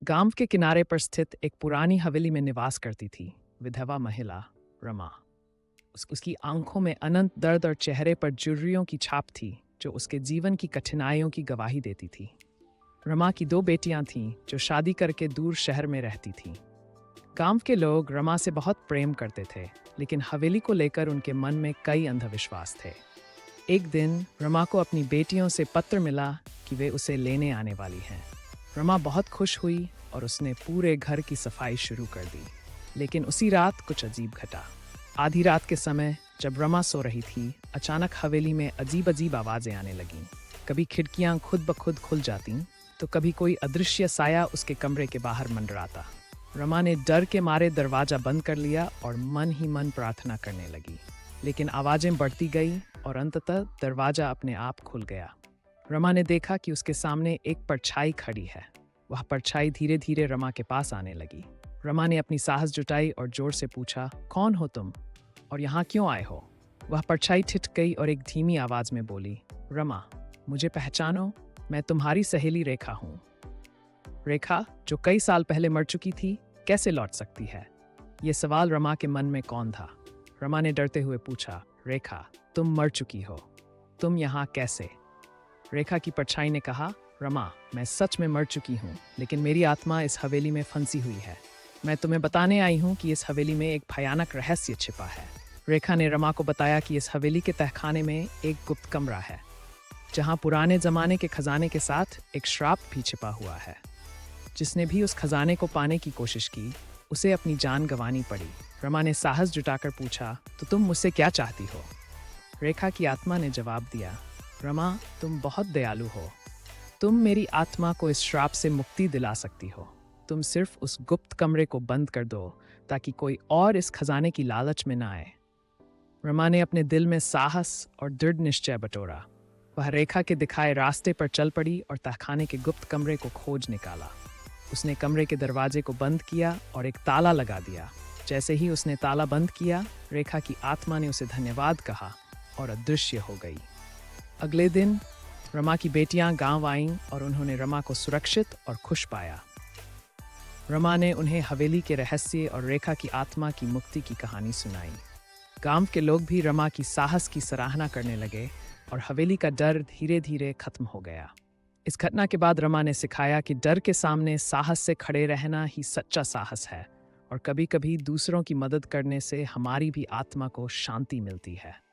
गांव के किनारे पर स्थित एक पुरानी हवेली में निवास करती थी विधवा महिला रमा। उसकी आंखों में अनंत दर्द और चेहरे पर जुर्रियों की छाप थी जो उसके जीवन की कठिनाइयों की गवाही देती थी। रमा की दो बेटियां थीं जो शादी करके दूर शहर में रहती थीं। गांव के लोग रमा से बहुत प्रेम करते थे, लेकिन हवेली को लेकर उनके मन में कई अंधविश्वास थे। एक दिन रमा को अपनी बेटियों से पत्र मिला कि वे उसे लेने आने वाली हैं। रमा बहुत खुश हुई और उसने पूरे घर की सफाई शुरू कर दी। लेकिन उसी रात कुछ अजीब घटा। आधी रात के समय जब रमा सो रही थी, अचानक हवेली में अजीब अजीब आवाजें आने लगीं। कभी खिड़कियां खुद ब खुद खुल जातीं, तो कभी कोई अदृश्य साया उसके कमरे के बाहर मंडराता। रमा ने डर के मारे दरवाजा बंद कर लिया और मन ही मन प्रार्थना करने लगी। लेकिन आवाजें बढ़ती गई और अंततः दरवाजा अपने आप खुल गया। रमा ने देखा कि उसके सामने एक परछाई खड़ी है। वह परछाई धीरे धीरे रमा के पास आने लगी। रमा ने अपनी साहस जुटाई और जोर से पूछा, कौन हो तुम और यहाँ क्यों आए हो? वह परछाई ठिठ गई और एक धीमी आवाज में बोली, रमा, मुझे पहचानो, मैं तुम्हारी सहेली रेखा हूँ। रेखा, जो कई साल पहले मर चुकी थी, कैसे लौट सकती है? ये सवाल रमा के मन में कौन था? रमा ने डरते हुए पूछा, रेखा, तुम मर चुकी हो, तुम यहाँ कैसे? रेखा की परछाई ने कहा, रमा, मैं सच में मर चुकी हूँ, लेकिन मेरी आत्मा इस हवेली में फंसी हुई है। मैं तुम्हें बताने आई हूँ कि इस हवेली में एक भयानक रहस्य छिपा है। रेखा ने रमा को बताया कि इस हवेली के तहखाने में एक गुप्त कमरा है, जहाँ पुराने जमाने के खजाने के साथ एक श्राप भी छिपा हुआ है। जिसने भी उस खजाने को पाने की कोशिश की, उसे अपनी जान गंवानी पड़ी। रमा ने साहस जुटाकर पूछा, तो तुम मुझसे क्या चाहती हो? रेखा की आत्मा ने जवाब दिया, रमा, तुम बहुत दयालु हो। तुम मेरी आत्मा को इस श्राप से मुक्ति दिला सकती हो। तुम सिर्फ उस गुप्त कमरे को बंद कर दो ताकि कोई और इस खजाने की लालच में ना आए। रमा ने अपने दिल में साहस और दृढ़ निश्चय बटोरा। वह रेखा के दिखाए रास्ते पर चल पड़ी और तहखाने के गुप्त कमरे को खोज निकाला। उसने कमरे के दरवाजे को बंद किया और एक ताला लगा दिया। जैसे ही उसने ताला बंद किया, रेखा की आत्मा ने उसे धन्यवाद कहा और अदृश्य हो गई। अगले दिन रमा की बेटियां गांव आईं और उन्होंने रमा को सुरक्षित और खुश पाया। रमा ने उन्हें हवेली के रहस्य और रेखा की आत्मा की मुक्ति की कहानी सुनाई। गांव के लोग भी रमा की साहस की सराहना करने लगे और हवेली का डर धीरे धीरे खत्म हो गया। इस घटना के बाद रमा ने सिखाया कि डर के सामने साहस से खड़े रहना ही सच्चा साहस है और कभी-कभी दूसरों की मदद करने से हमारी भी आत्मा को शांति मिलती है।